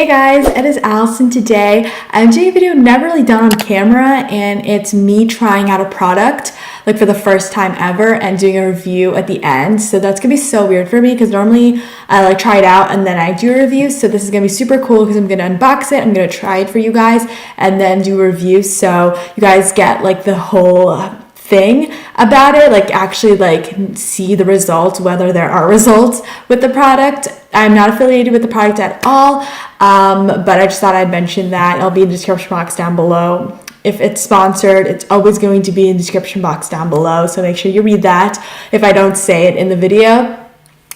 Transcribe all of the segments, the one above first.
Hey guys, it is Allison today. I'm doing a video never really done on camera, and it's me trying out a product like for the first time ever and doing a review at the end. So that's gonna be so weird for me because normally I like try it out and then I do a review. So this is gonna be super cool because I'm gonna unbox it, I'm gonna try it for you guys and then do a review so you guys get like the whole thing about it, like actually like see the results, whether there are results with the product. I'm not affiliated with the product at all, but I just thought I'd mention that. It'll be in the description box down below. If it's sponsored, it's always going to be in the description box down below, so make sure you read that if I don't say it in the video.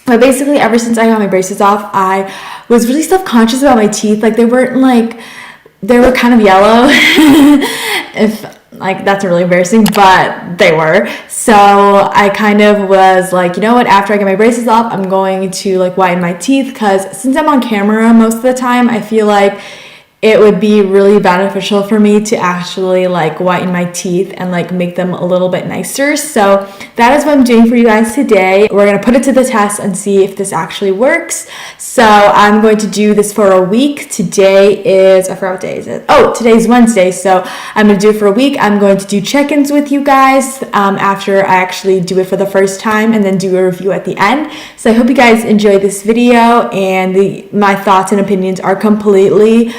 But basically, ever since I got my braces off, I was really self-conscious about my teeth. Like they were kind of yellow. If like that's really embarrassing, but they were. So I kind of was like, you know what, after I get my braces off, I'm going to like whiten my teeth, because since I'm on camera most of the time, I feel like it would be really beneficial for me to actually like whiten my teeth and like make them a little bit nicer. So that is what I'm doing for you guys today. We're gonna put it to the test and see if this actually works. So I'm going to do this for a week. Today is, I forgot what day is it? Oh, today's Wednesday. So I'm gonna do it for a week. I'm going to do check-ins with you guys after I actually do it for the first time and then do a review at the end. So I hope you guys enjoy this video, and my thoughts and opinions are completely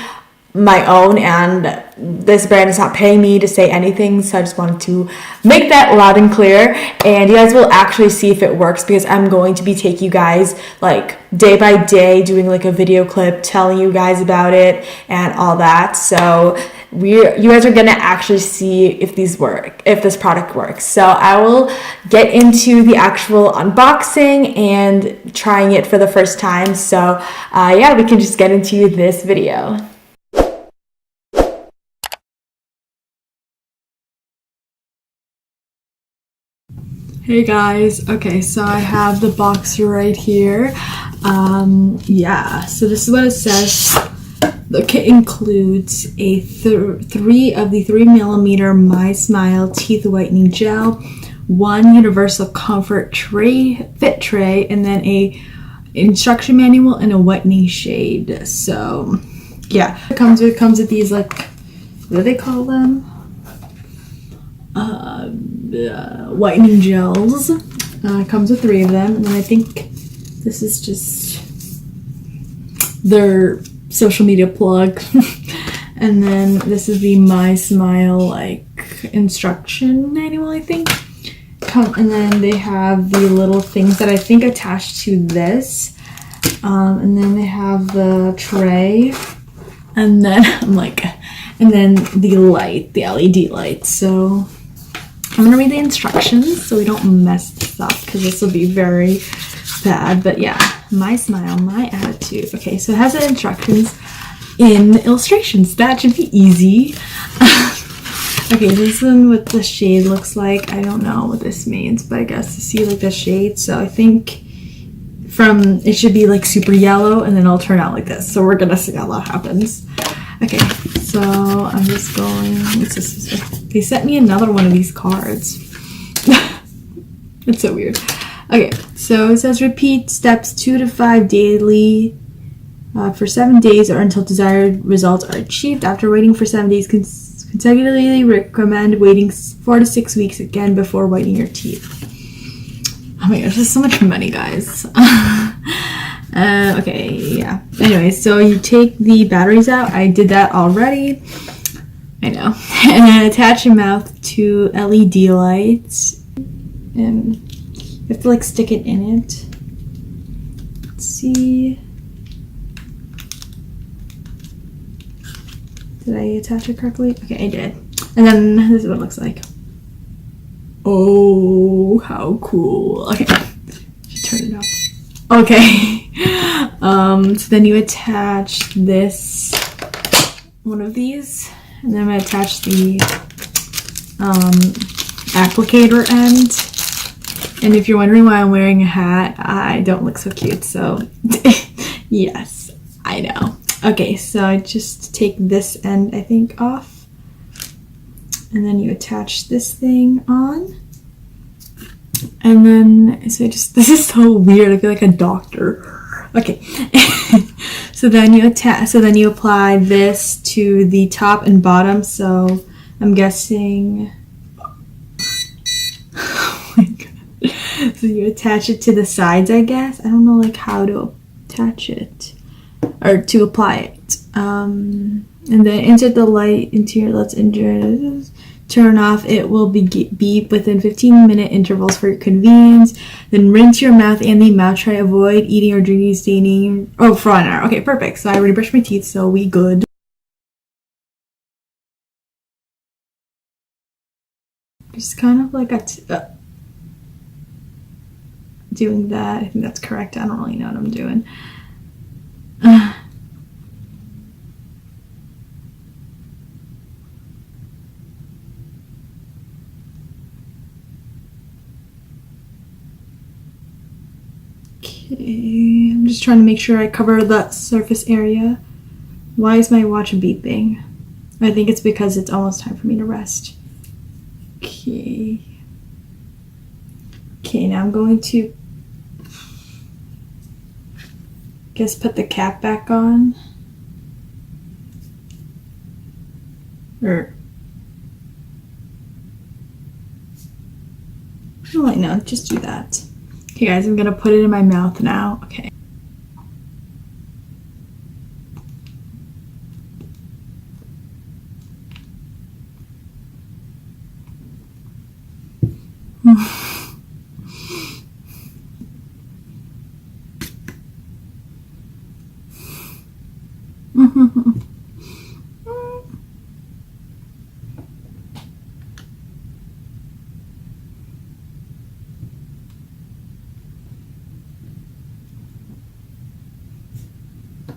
my own, and this brand is not paying me to say anything, so I just wanted to make that loud and clear. And you guys will actually see if it works, because I'm going to be taking you guys like day by day, doing like a video clip telling you guys about it and all that. So you guys are gonna actually see if these work, if this product works. So I will get into the actual unboxing and trying it for the first time. So yeah, we can just get into this video. Hey guys, okay, so I have the box right here. Yeah, so this is what it says. The kit includes a 3 of the 3mm MySmile teeth whitening gel, 1 universal comfort fit tray, and then a instruction manual and a whitening shade. So yeah, it comes with these, like, what do they call them? Whitening gels. Comes with 3 of them, and then I think this is just their social media plug. And then this is the MySmile like instruction manual, I think. And then they have the little things that I think attach to this, and then they have the tray, and then and then the light, the LED light. So I'm gonna read the instructions so we don't mess this up, because this will be very bad. But yeah, MySmile, my attitude. Okay, so it has the instructions in illustrations. That should be easy. Okay, this one what the shade looks like. I don't know what this means, but I guess to see like the shade. So I think it should be like super yellow, and then it'll turn out like this. So we're gonna see how that happens. Okay, so I'm just going, they sent me another one of these cards. It's so weird. Okay, so it says repeat steps 2 to 5 daily for 7 days or until desired results are achieved. After waiting for 7 days consecutively, recommend waiting 4 to 6 weeks again before whitening your teeth. Oh my gosh, there's so much money, guys. Okay, yeah. Anyway, so you take the batteries out. I did that already. I know. And then attach your mouth to LED lights. And you have to like stick it in it. Let's see. Did I attach it correctly? Okay, I did. And then this is what it looks like. Oh, how cool. Okay, turn it up. Okay. So then you attach this, one of these, and then I'm going to attach the applicator end. And if you're wondering why I'm wearing a hat, I don't look so cute, so yes, I know. Okay, so I just take this end, I think, off, and then you attach this thing on. And then, so this is so weird. I feel like a doctor. Okay. So then you apply this to the top and bottom. So I'm guessing. Oh my god. So you attach it to the sides, I guess. I don't know like how to attach it or to apply it. And then insert the light into your turn off. It will beep within 15-minute intervals for your convenience. Then rinse your mouth and the mouth tray. Avoid eating or drinking, staining. Oh, for an hour. Okay, perfect. So I already brushed my teeth, so we good. Just kind of like doing that. I think that's correct. I don't really know what I'm doing. Okay, I'm just trying to make sure I cover the surface area. Why is my watch beeping? I think it's because it's almost time for me to rest. Okay. Okay, now I'm going to put the cap back on. Or oh, no, just do that. Okay guys, I'm gonna put it in my mouth now. Okay.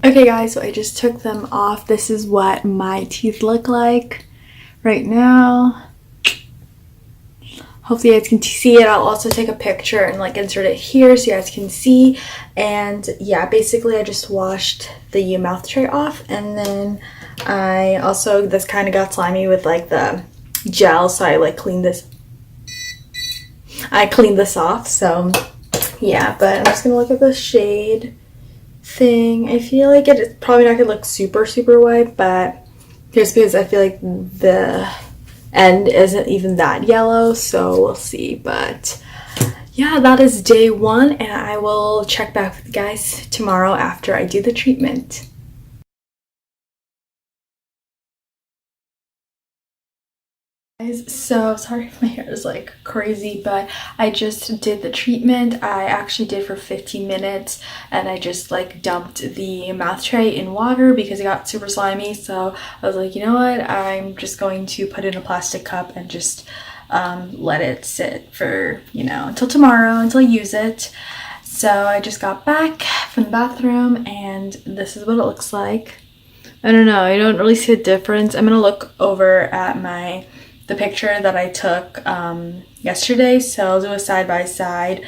Okay guys, so I just took them off. This is what my teeth look like right now. Hopefully you guys can see it. I'll also take a picture and like insert it here so you guys can see. And yeah, basically I just washed the mouth tray off, and then I also, this kind of got slimy with like the gel, so I like cleaned this off. So yeah, but I'm just gonna look at the shade thing. I feel like it's probably not gonna look super white, but just because I feel like the end isn't even that yellow, so we'll see. But yeah, that is day 1, and I will check back with you guys tomorrow after I do the treatment. So sorry if my hair is like crazy, but I just did the treatment. I actually did for 15 minutes, and I just like dumped the mouth tray in water because it got super slimy. So I was like, you know what, I'm just going to put it in a plastic cup and just let it sit for, you know, until tomorrow, until I use it. So I just got back from the bathroom, and this is what it looks like. I don't know, I don't really see a difference. I'm gonna look over at the picture that I took yesterday, so I'll do a side-by-side,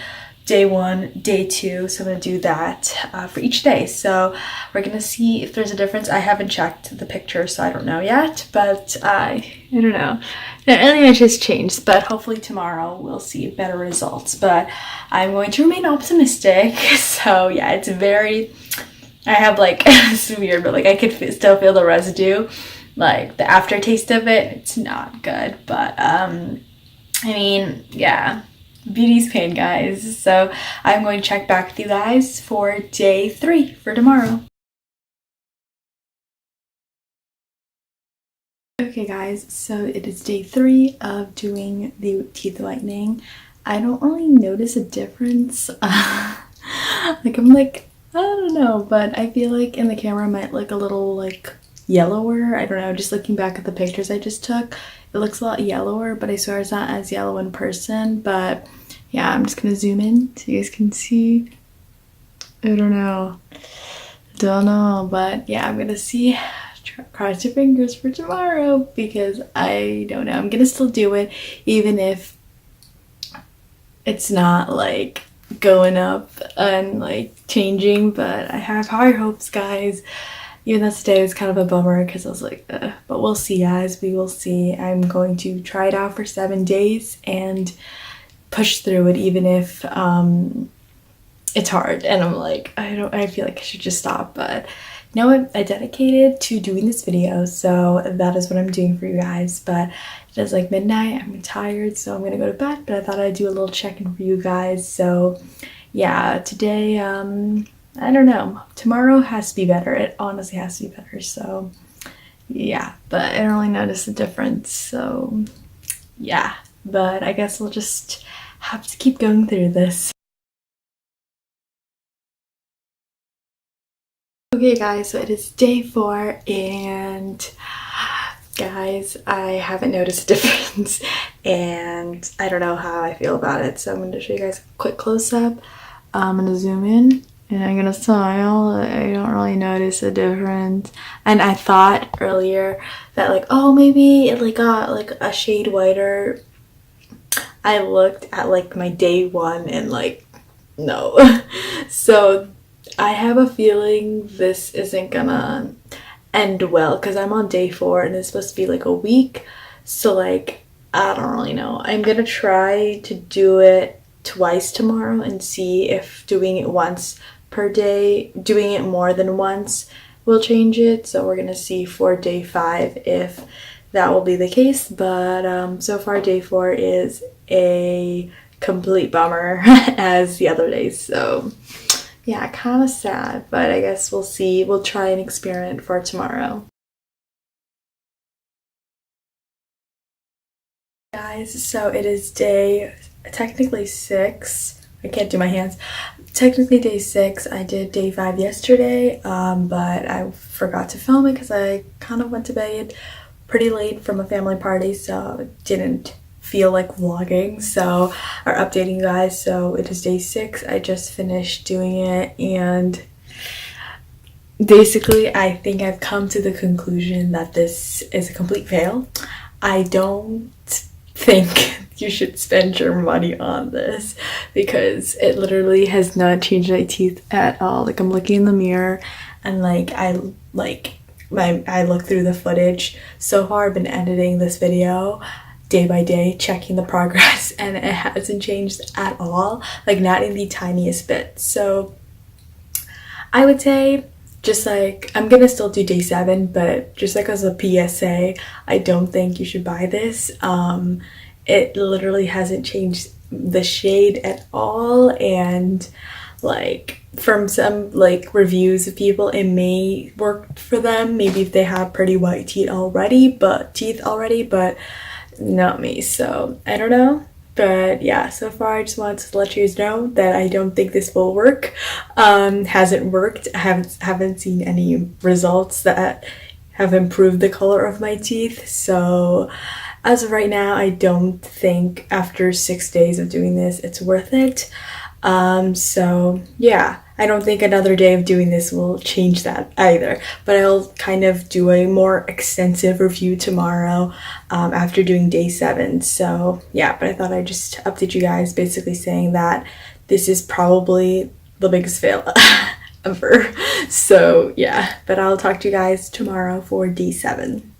day 1, day 2, so I'm going to do that for each day. So we're going to see if there's a difference. I haven't checked the picture, so I don't know yet, but I don't know. Not really much has changed, but hopefully tomorrow we'll see better results. But I'm going to remain optimistic. So yeah, it's very, I have like, it's weird, but like I could still feel the residue. Like the aftertaste of it, it's not good, but I mean, yeah, beauty's pain, guys. So I'm going to check back with you guys for day 3 for tomorrow. Okay guys, so it is day 3 of doing the teeth whitening. I don't really notice a difference. Like I'm like, I don't know, but I feel like in the camera it might look a little like yellower. I don't know, just looking back at the pictures I just took, it looks a lot yellower, but I swear it's not as yellow in person. But yeah, I'm just gonna zoom in so you guys can see. I don't know, but yeah, I'm gonna see. Cross your fingers for tomorrow, because I don't know, I'm gonna still do it even if it's not like going up and like changing, but I have high hopes, guys. Even though today was kind of a bummer because I was like, ugh. But we'll see, guys. We will see. I'm going to try it out for 7 days and push through it, even if it's hard. And I'm like, I feel like I should just stop. But know I dedicated to doing this video, so that is what I'm doing for you guys. But it is like midnight, I'm tired, so I'm gonna go to bed, but I thought I'd do a little check-in for you guys. So yeah, today, I don't know, tomorrow has to be better. It honestly has to be better. So yeah, but I don't really notice the difference. So yeah, but I guess we'll just have to keep going through this. Okay guys, so it is day 4, and guys, I haven't noticed a difference and I don't know how I feel about it. So I'm going to show you guys a quick close-up. I'm going to zoom in and I'm going to smile. I don't really notice a difference. And I thought earlier that like, oh, maybe it like got like a shade whiter. I looked at like my day 1 and like, no. So I have a feeling this isn't gonna end well because I'm on day 4 and it's supposed to be like a week. So like, I don't really know. I'm gonna try to do it twice tomorrow and see if doing it once per day, doing it more than once, will change it. So we're gonna see for day 5 if that will be the case. But so far day 4 is a complete bummer as the other days. So yeah, kind of sad, but I guess we'll see. We'll try an experiment for tomorrow. Guys, so it is day technically 6. I can't do my hands. Technically day 6. I did day 5 yesterday, but I forgot to film it because I kind of went to bed pretty late from a family party, so it didn't feel like vlogging, so or updating you guys. So it is day 6. I just finished doing it, and basically I think I've come to the conclusion that this is a complete fail. I don't think you should spend your money on this because it literally has not changed my teeth at all. Like, I'm looking in the mirror and like I look through the footage. So far I've been editing this video day by day, checking the progress, and it hasn't changed at all, like not in the tiniest bit. So I would say, just like, I'm gonna still do day 7, but just like as a PSA, I don't think you should buy this. It literally hasn't changed the shade at all, and like from some like reviews of people, it may work for them, maybe if they have pretty white teeth already, but not me. So I don't know, but yeah, so far I just wanted to let you guys know that I don't think this will work. Hasn't worked. I haven't seen any results that have improved the color of my teeth. So as of right now, I don't think after 6 days of doing this it's worth it. So yeah, I don't think another day of doing this will change that either, but I'll kind of do a more extensive review tomorrow after doing day 7. So yeah, but I thought I'd just update you guys, basically saying that this is probably the biggest fail ever. So yeah, but I'll talk to you guys tomorrow for day 7.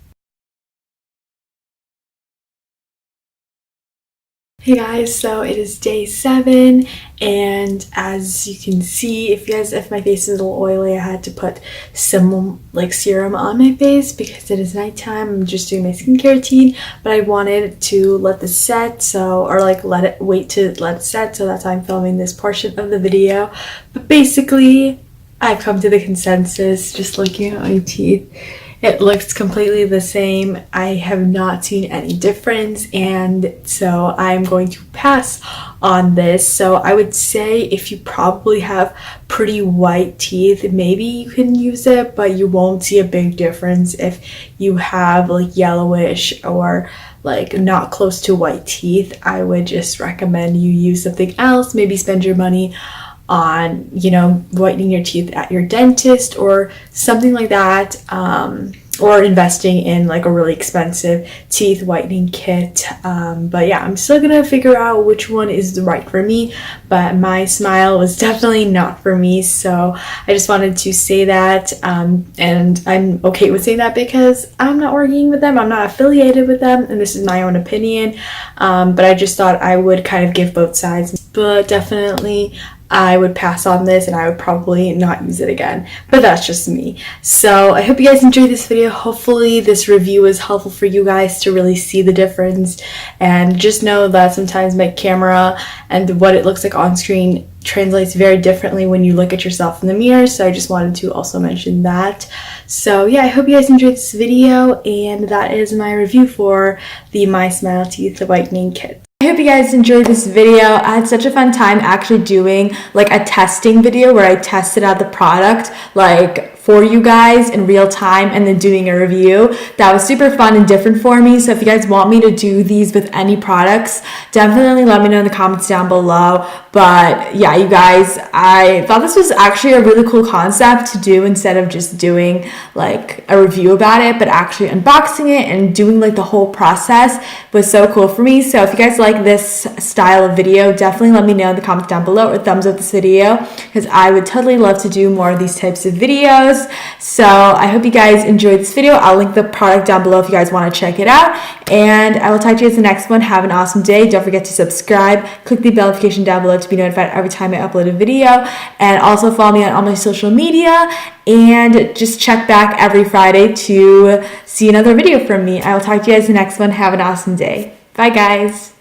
Hey guys, so it is day 7, and as you can see, if my face is a little oily, I had to put some like serum on my face because it is nighttime. I'm just doing my skincare routine, but I wanted to let this set, so, or like wait to let it set, so that's why I'm filming this portion of the video. But basically, I've come to the consensus, just looking at my teeth, it looks completely the same. I have not seen any difference, and so I'm going to pass on this. So I would say if you probably have pretty white teeth, maybe you can use it, but you won't see a big difference if you have like yellowish or like not close to white teeth. I would just recommend you use something else, maybe spend your money on, you know, whitening your teeth at your dentist or something like that, or investing in like a really expensive teeth whitening kit. But yeah, I'm still gonna figure out which one is right for me, but MySmile was definitely not for me. So I just wanted to say that, and I'm okay with saying that because I'm not working with them, I'm not affiliated with them, and this is my own opinion. But I just thought I would kind of give both sides. But definitely I would pass on this and I would probably not use it again. But that's just me. So I hope you guys enjoyed this video. Hopefully this review was helpful for you guys to really see the difference, and just know that sometimes my camera and what it looks like on screen translates very differently when you look at yourself in the mirror. So I just wanted to also mention that. So yeah, I hope you guys enjoyed this video, and that is my review for the MySmile Teeth Whitening Kit. I hope you guys enjoyed this video. I had such a fun time actually doing like a testing video where I tested out the product like for you guys in real time and then doing a review. That was super fun and different for me. So if you guys want me to do these with any products, definitely let me know in the comments down below. But yeah, you guys, I thought this was actually a really cool concept to do instead of just doing like a review about it, but actually unboxing it and doing like the whole process was so cool for me. So if you guys like this style of video, definitely let me know in the comments down below, or thumbs up this video, because I would totally love to do more of these types of videos. So I hope you guys enjoyed this video. I'll link the product down below if you guys want to check it out, and I will talk to you guys in the next one. Have an awesome day. Don't forget to subscribe, click the bell notification down below to be notified every time I upload a video, and also follow me on all my social media, and just check back every Friday to see another video from me. I will talk to you guys in the next one. Have an awesome day. Bye guys.